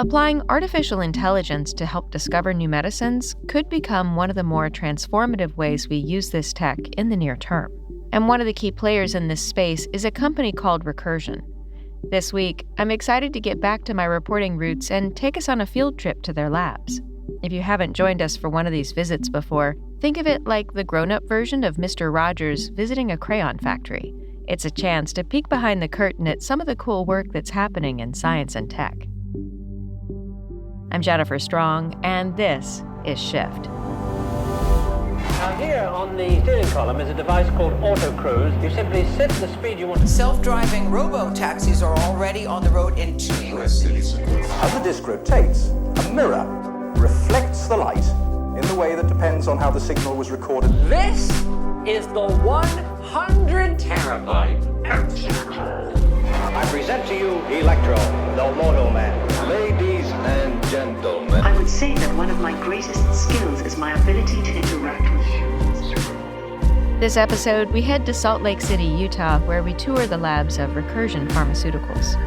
Applying artificial intelligence to help discover new medicines could become one of the more transformative ways we use this tech in the near term. And one of the key players in this space is a company called Recursion. This week, I'm excited to get back to my reporting roots and take us on a field trip to their labs. If you haven't joined us for one of these visits before, think of it like the grown-up version of Mr. Rogers visiting a crayon factory. It's a chance to peek behind the curtain at some of the cool work that's happening in science and tech. I'm Jennifer Strong, and this is Shift. Now here on the steering column is a device called Auto Cruise. You simply set the speed you want. Self-driving robo-taxis are already on the road in 2 U.S. cities. As the disc rotates, a mirror reflects the light in the way that depends on how the signal was recorded. This is the 100 terabyte optical. I present to you Electro, the Moto Man. Ladies and gentlemen. I would say that one of my greatest skills is my ability to interact with humans. This episode, we head to Salt Lake City, Utah, where we tour the labs of Recursion Pharmaceuticals.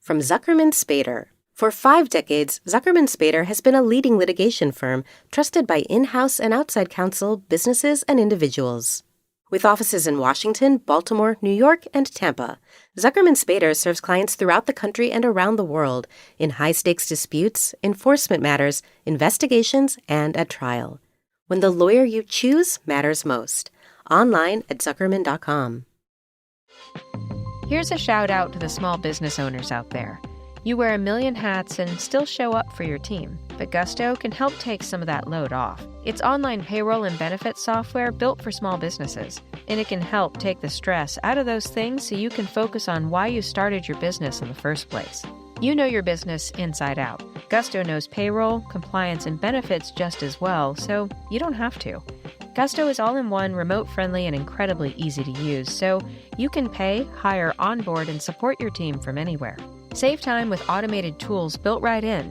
From Zuckerman Spader. For 5 decades, Zuckerman Spader has been a leading litigation firm trusted by in-house and outside counsel, businesses, and individuals. With offices in Washington, Baltimore, New York, and Tampa, Zuckerman Spader serves clients throughout the country and around the world in high-stakes disputes, enforcement matters, investigations, and at trial. When the lawyer you choose matters most. Online at Zuckerman.com. Here's a shout out to the small business owners out there. You wear a million hats and still show up for your team, but Gusto can help take some of that load off. It's online payroll and benefits software built for small businesses, and it can help take the stress out of those things so you can focus on why you started your business in the first place. You know your business inside out. Gusto knows payroll, compliance, and benefits just as well, so you don't have to. Gusto is all-in-one, remote-friendly, and incredibly easy to use, so you can pay, hire, onboard, and support your team from anywhere. Save time with automated tools built right in.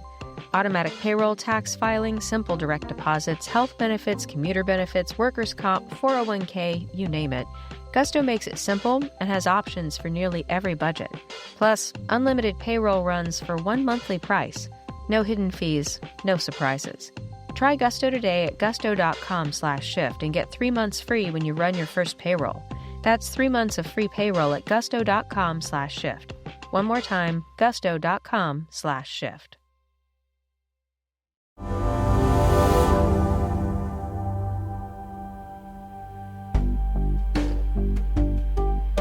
Automatic payroll, tax filing, simple direct deposits, health benefits, commuter benefits, workers' comp, 401k, you name it. Gusto makes it simple and has options for nearly every budget. Plus, unlimited payroll runs for one monthly price. No hidden fees, no surprises. Try Gusto today at gusto.com/shift and get 3 months free when you run your first payroll. That's 3 months of free payroll at gusto.com/shift. One more time, gusto.com/shift.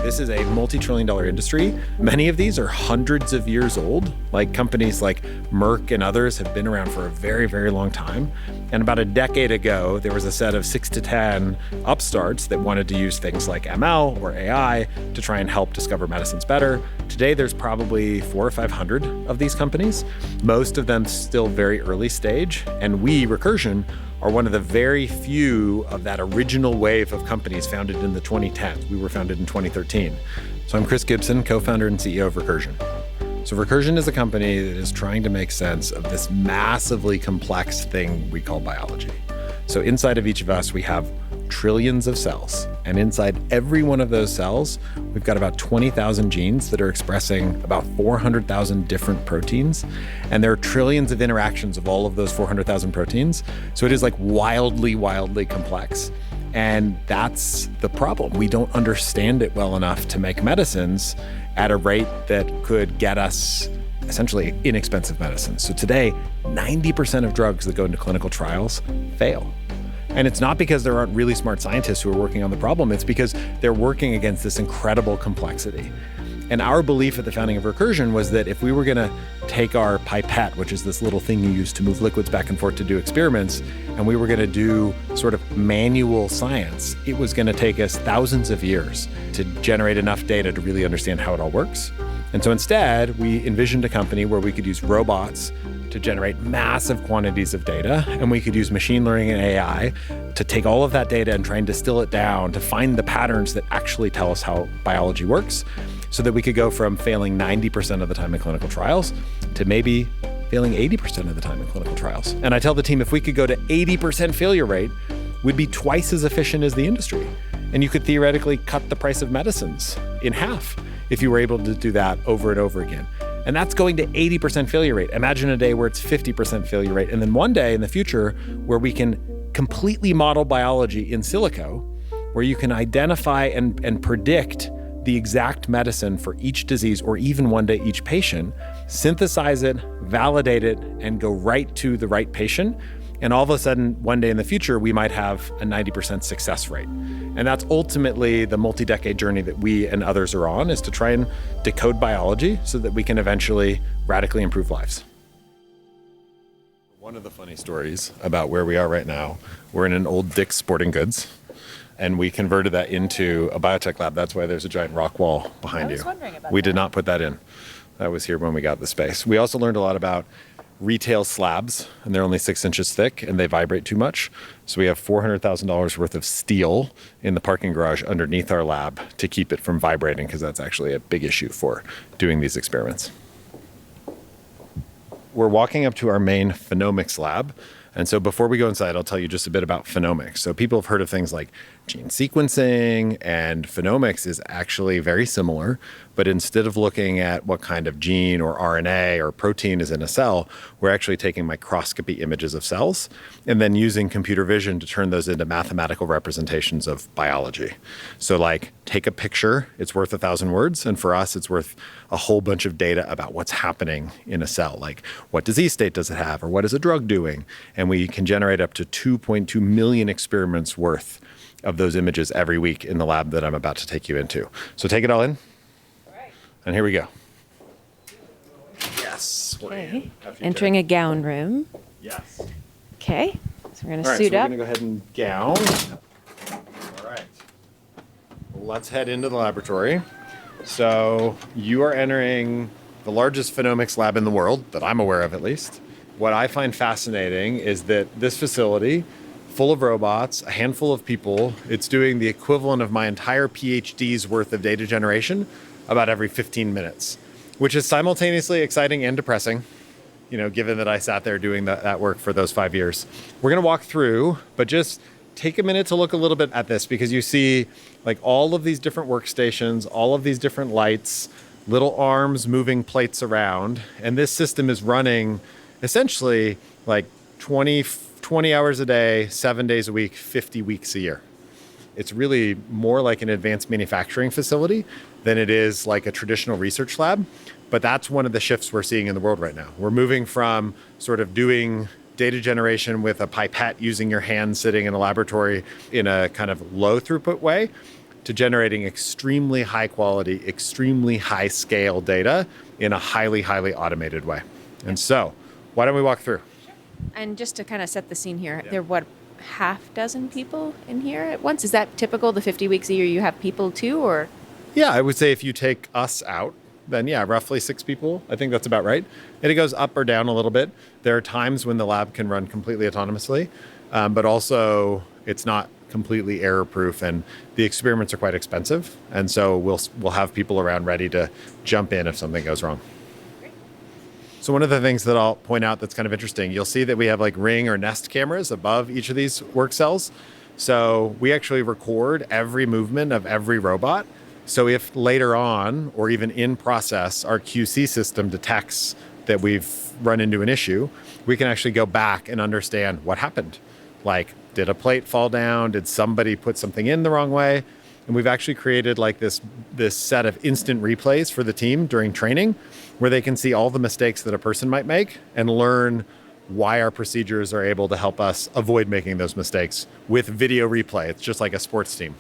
This is a multi-trillion-dollar industry. Many of these are hundreds of years old. Like companies like Merck and others have been around for a very, very long time. And about a decade ago, there was a set of 6 to 10 upstarts that wanted to use things like ML or AI to try and help discover medicines better. Today, there's probably 400 or 500 of these companies, most of them still very early stage. And we, Recursion, are one of the very few of that original wave of companies founded in the 2010s. We were founded in 2013. So I'm Chris Gibson, co-founder and CEO of Recursion. So Recursion is a company that is trying to make sense of this massively complex thing we call biology. So inside of each of us, we have trillions of cells. And inside every one of those cells, we've got about 20,000 genes that are expressing about 400,000 different proteins. And there are trillions of interactions of all of those 400,000 proteins. So it is like wildly, wildly complex. And that's the problem. We don't understand it well enough to make medicines at a rate that could get us essentially inexpensive medicines. So today, 90% of drugs that go into clinical trials fail. And it's not because there aren't really smart scientists who are working on the problem. It's because they're working against this incredible complexity. And our belief at the founding of Recursion was that if we were going to take our pipette, which is this little thing you use to move liquids back and forth to do experiments, and we were going to do sort of manual science, it was going to take us thousands of years to generate enough data to really understand how it all works. And so instead, we envisioned a company where we could use robots to generate massive quantities of data, and we could use machine learning and AI to take all of that data and try and distill it down to find the patterns that actually tell us how biology works. so that we could go from failing 90% of the time in clinical trials to maybe failing 80% of the time in clinical trials. And I tell the team, if we could go to 80% failure rate, we'd be twice as efficient as the industry. And you could theoretically cut the price of medicines in half if you were able to do that over and over again. And that's going to 80% failure rate. Imagine a day where it's 50% failure rate. And then one day in the future where we can completely model biology in silico, where you can identify and predict the exact medicine for each disease, or even one day each patient, synthesize it, validate it, and go right to the right patient. And all of a sudden, one day in the future, we might have a 90% success rate. And that's ultimately the multi-decade journey that we and others are on, is to try and decode biology so that we can eventually radically improve lives. One of the funny stories about where we are right now, we're in an old Dick's Sporting Goods, and we converted that into a biotech lab. That's why there's a giant rock wall behind you. I was wondering about that. We did not put that in. That was here when we got the space. We also learned a lot about retail slabs, and they're only 6 inches thick and they vibrate too much. So we have $400,000 worth of steel in the parking garage underneath our lab to keep it from vibrating, because that's actually a big issue for doing these experiments. We're walking up to our main Phenomics lab. And so before we go inside, I'll tell you just a bit about Phenomics. So people have heard of things like gene sequencing, and Phenomics is actually very similar. But instead of looking at what kind of gene or RNA or protein is in a cell, we're actually taking microscopy images of cells and then using computer vision to turn those into mathematical representations of biology. So like, take a picture, it's worth 1,000 words. And for us, it's worth a whole bunch of data about what's happening in a cell. Like, what disease state does it have, or what is a drug doing? And we can generate up to 2.2 million experiments worth of those images every week in the lab that I'm about to take you into. So take it all in. All right. And here we go. Yes. Okay. Entering a gown room. Yes. Okay. So we're going to all right, suit so up. We're going to go ahead and gown. All right. Let's head into the laboratory. So you are entering the largest Phenomics lab in the world, that I'm aware of at least. What I find fascinating is that this facility, full of robots, a handful of people, it's doing the equivalent of my entire PhD's worth of data generation about every 15 minutes, which is simultaneously exciting and depressing, you know, given that I sat there doing that work for those 5 years. We're going to walk through, but just take a minute to look a little bit at this, because you see like all of these different workstations, all of these different lights, little arms moving plates around. And this system is running essentially like 20 hours a day, 7 days a week, 50 weeks a year. It's really more like an advanced manufacturing facility than it is like a traditional research lab. But that's one of the shifts we're seeing in the world right now. We're moving from sort of doing data generation with a pipette using your hand sitting in a laboratory in a kind of low throughput way to generating extremely high quality, extremely high scale data in a highly, highly automated way. And so why don't we walk through? And just to kind of set the scene here, there are what, half dozen people in here at once? Is that typical, the 50 weeks a year you have people too, or? Yeah, I would say if you take us out, then yeah, roughly 6 people. I think that's about right. And it goes up or down a little bit. There are times when the lab can run completely autonomously, but also it's not completely error-proof, and the experiments are quite expensive. And so we'll have people around ready to jump in if something goes wrong. So one of the things that I'll point out that's kind of interesting, you'll see that we have like ring or nest cameras above each of these work cells. So we actually record every movement of every robot. So if later on, or even in process, our QC system detects that we've run into an issue, we can actually go back and understand what happened. Like, did a plate fall down? Did somebody put something in the wrong way? And we've actually created like this set of instant replays for the team during training, where they can see all the mistakes that a person might make and learn why our procedures are able to help us avoid making those mistakes with video replay. It's just like a sports team.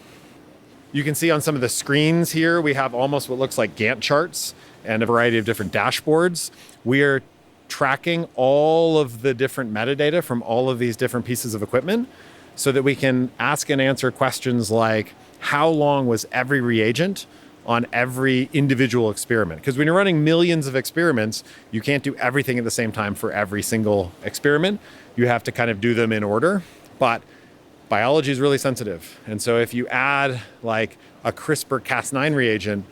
You can see on some of the screens here, we have almost what looks like Gantt charts and a variety of different dashboards. We are tracking all of the different metadata from all of these different pieces of equipment so that we can ask and answer questions like, how long was every reagent on every individual experiment? Because when you're running millions of experiments, you can't do everything at the same time for every single experiment. You have to kind of do them in order. But biology is really sensitive. And so if you add like a CRISPR-Cas9 reagent,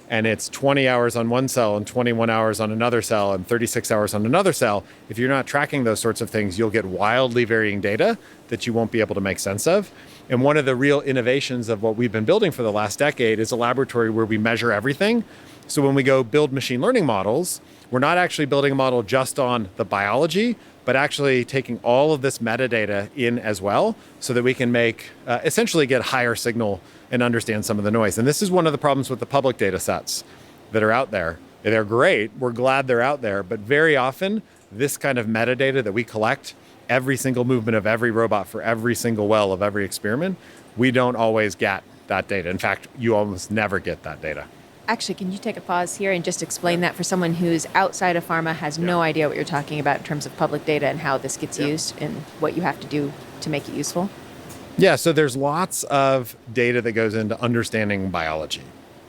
and it's 20 hours on one cell and 21 hours on another cell and 36 hours on another cell, if you're not tracking those sorts of things, you'll get wildly varying data that you won't be able to make sense of. And one of the real innovations of what we've been building for the last decade is a laboratory where we measure everything. So when we go build machine learning models, we're not actually building a model just on the biology, but actually taking all of this metadata in as well so that we can make, essentially get higher signal and understand some of the noise. And this is one of the problems with the public data sets that are out there. They're great, we're glad they're out there, but very often this kind of metadata that we collect, every single movement of every robot for every single well of every experiment, we don't always get that data. In fact, you almost never get that data. Actually, can you take a pause here and just explain that for someone who's outside of pharma, has no idea what you're talking about in terms of public data and how this gets used and what you have to do to make it useful? Yeah, so there's lots of data that goes into understanding biology.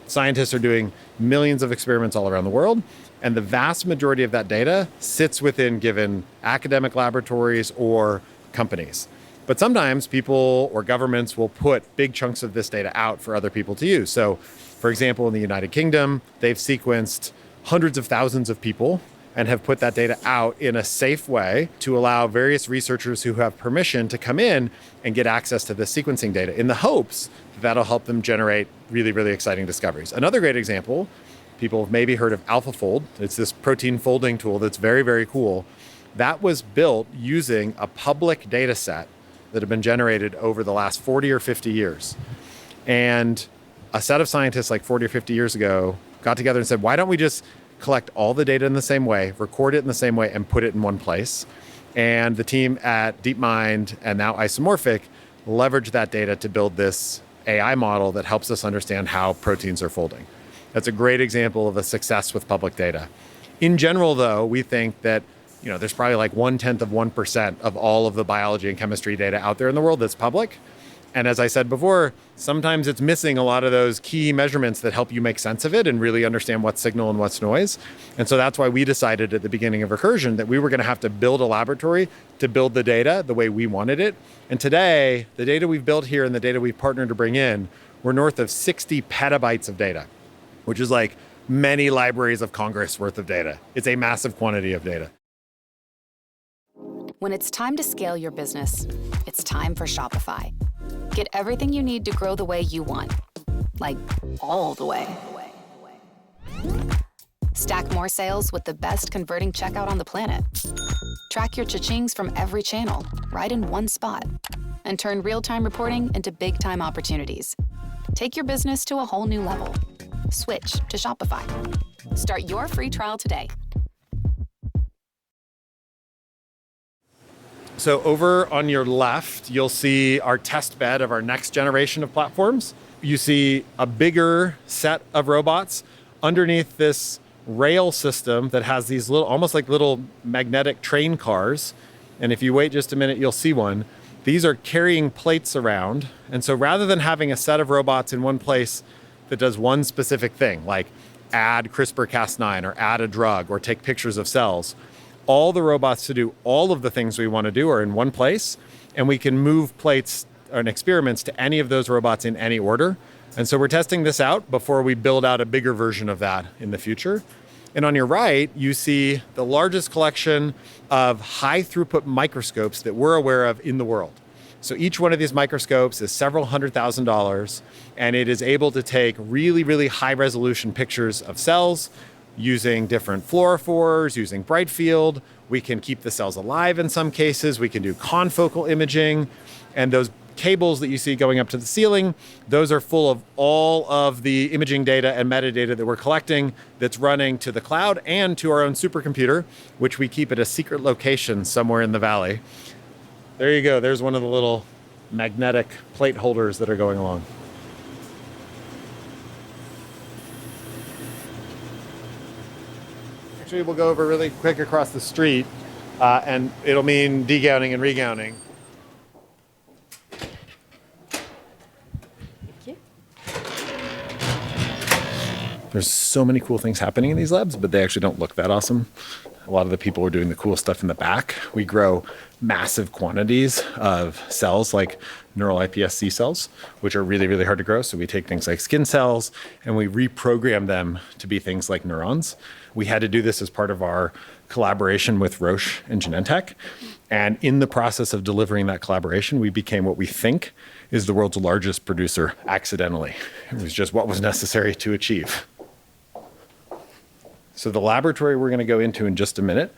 Scientists are doing millions of experiments all around the world, and the vast majority of that data sits within given academic laboratories or companies. But sometimes people or governments will put big chunks of this data out for other people to use. So, for example, in the United Kingdom, they've sequenced hundreds of thousands of people and have put that data out in a safe way to allow various researchers who have permission to come in and get access to the sequencing data in the hopes that that'll help them generate really, really exciting discoveries. Another great example, people have maybe heard of AlphaFold. It's this protein folding tool that's very, very cool. That was built using a public data set that had been generated over the last 40 or 50 years. And a set of scientists like 40 or 50 years ago got together and said, why don't we just collect all the data in the same way, record it in the same way, and put it in one place? And the team at DeepMind and now Isomorphic leveraged that data to build this AI model that helps us understand how proteins are folding. That's a great example of a success with public data. In general, though, we think that there's probably like 0.1% of all of the biology and chemistry data out there in the world that's public. And as I said before, sometimes it's missing a lot of those key measurements that help you make sense of it and really understand what's signal and what's noise. And so that's why we decided at the beginning of Recursion that we were going to have to build a laboratory to build the data the way we wanted it. And today, the data we've built here and the data we've partnered to bring in, we're north of 60 petabytes of data, which is like many libraries of Congress worth of data. It's a massive quantity of data. When it's time to scale your business, it's time for Shopify. Get everything you need to grow the way you want, like all the way. Stack more sales with the best converting checkout on the planet. Track your cha-chings from every channel, right in one spot. And turn real-time reporting into big-time opportunities. Take your business to a whole new level. Switch to Shopify. Start your free trial today. So over on your left, you'll see our test bed of our next generation of platforms. You see a bigger set of robots underneath this rail system that has these little, almost like little magnetic train cars. And if you wait just a minute, you'll see one. These are carrying plates around. And so rather than having a set of robots in one place that does one specific thing, like add CRISPR-Cas9 or add a drug or take pictures of cells, all the robots to do all of the things we want to do are in one place, and we can move plates and experiments to any of those robots in any order. And so we're testing this out before we build out a bigger version of that in the future. And on your right, you see the largest collection of high throughput microscopes that we're aware of in the world. So each one of these microscopes is several $100,000, and it is able to take really, really high resolution pictures of cells, using different fluorophores, using bright field. We can keep the cells alive in some cases. We can do confocal imaging. And those cables that you see going up to the ceiling, those are full of all of the imaging data and metadata that we're collecting that's running to the cloud and to our own supercomputer, which we keep at a secret location somewhere in the valley. There you go. There's one of the little magnetic plate holders that are going along. Actually, we'll go over really quick across the street, and it'll mean degowning and regowning. Thank you. There's so many cool things happening in these labs, but they actually don't look that awesome. A lot of the people are doing the cool stuff in the back. We grow massive quantities of cells like neural iPSC cells, which are really, really hard to grow. So we take things like skin cells and we reprogram them to be things like neurons. We had to do this as part of our collaboration with Roche and Genentech. And in the process of delivering that collaboration, we became what we think is the world's largest producer accidentally. It was just what was necessary to achieve. So the laboratory we're going to go into in just a minute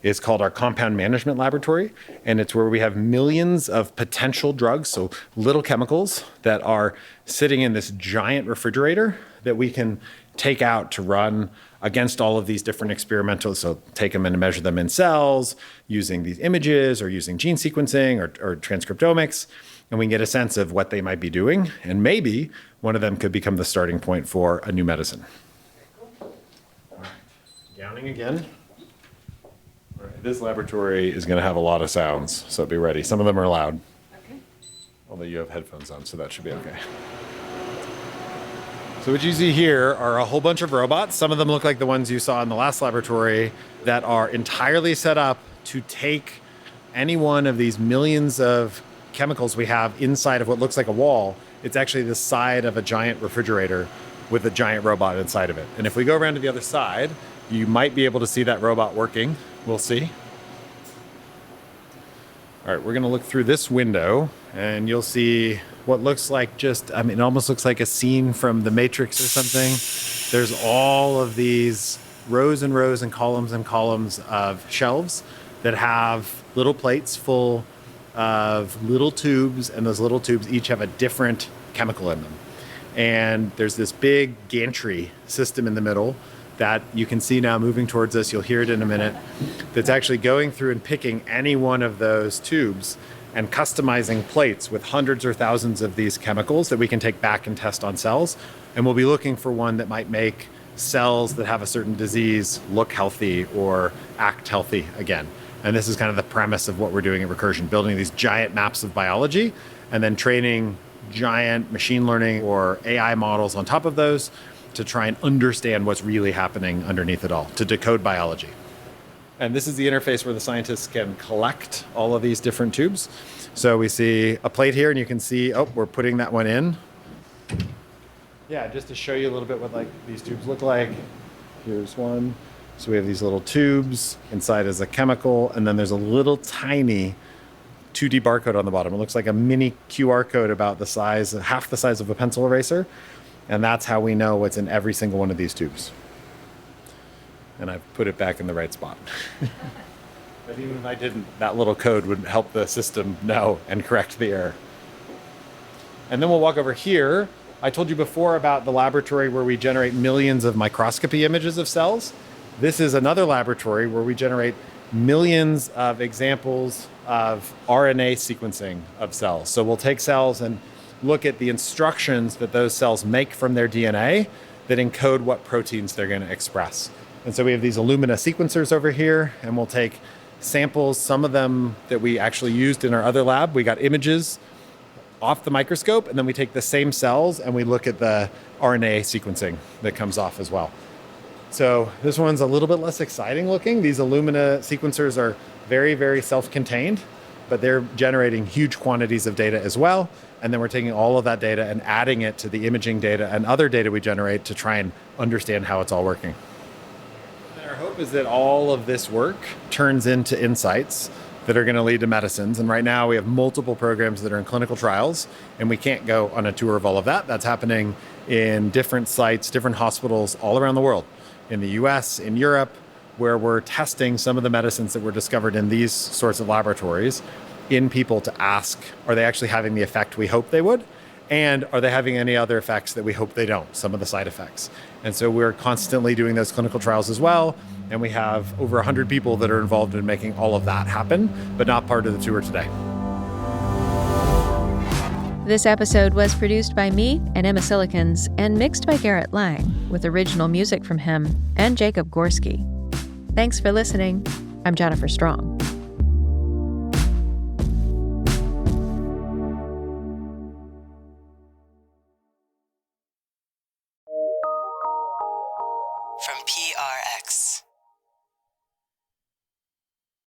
is called our compound management laboratory, and it's where we have millions of potential drugs, so little chemicals that are sitting in this giant refrigerator that we can take out to run against all of these different experimentals. So take them and measure them in cells using these images or using gene sequencing or transcriptomics, and we can get a sense of what they might be doing, and maybe one of them could become the starting point for a new medicine. Gowning again. All right, this laboratory is going to have a lot of sounds, so be ready. Some of them are loud. Okay. Although you have headphones on, so that should be okay. So what you see here are a whole bunch of robots. Some of them look like the ones you saw in the last laboratory that are entirely set up to take any one of these millions of chemicals we have inside of what looks like a wall. It's actually the side of a giant refrigerator with a giant robot inside of it. And if we go around to the other side, you might be able to see that robot working. We'll see. All right, we're going to look through this window and you'll see what looks like it almost looks like a scene from The Matrix or something. There's all of these rows and rows and columns of shelves that have little plates full of little tubes, and those little tubes each have a different chemical in them. And there's this big gantry system in the middle that you can see now moving towards us. You'll hear it in a minute. That's actually going through and picking any one of those tubes and customizing plates with hundreds or thousands of these chemicals that we can take back and test on cells. And we'll be looking for one that might make cells that have a certain disease look healthy or act healthy again. And this is kind of the premise of what we're doing at Recursion, building these giant maps of biology and then training giant machine learning or AI models on top of those to try and understand what's really happening underneath it all, to decode biology. And this is the interface where the scientists can collect all of these different tubes. So we see a plate here and you can see, we're putting that one in. Yeah, just to show you a little bit what these tubes look like. Here's one. So we have these little tubes. Inside is a chemical, and then there's a little tiny 2D barcode on the bottom. It looks like a mini QR code about the size, half the size of a pencil eraser. And that's how we know what's in every single one of these tubes. And I've put it back in the right spot. But even if I didn't, that little code would help the system know and correct the error. And then we'll walk over here. I told you before about the laboratory where we generate millions of microscopy images of cells. This is another laboratory where we generate millions of examples of RNA sequencing of cells. So we'll take cells and look at the instructions that those cells make from their DNA that encode what proteins they're going to express. And so we have these Illumina sequencers over here, and we'll take samples, some of them that we actually used in our other lab. We got images off the microscope, and then we take the same cells and we look at the RNA sequencing that comes off as well. So this one's a little bit less exciting looking. These Illumina sequencers are very, very self-contained, but they're generating huge quantities of data as well. And then we're taking all of that data and adding it to the imaging data and other data we generate to try and understand how it's all working. And our hope is that all of this work turns into insights that are going to lead to medicines. And right now we have multiple programs that are in clinical trials, and we can't go on a tour of all of that. That's happening in different sites, different hospitals all around the world, in the US, in Europe, where we're testing some of the medicines that were discovered in these sorts of laboratories in people to ask, are they actually having the effect we hope they would? And are they having any other effects that we hope they don't, some of the side effects? And so we're constantly doing those clinical trials as well. And we have over 100 people that are involved in making all of that happen, but not part of the tour today. This episode was produced by me and Emma Cillekens and mixed by Garret Lang, with original music from him and Jacob Gorski. Thanks for listening. I'm Jennifer Strong.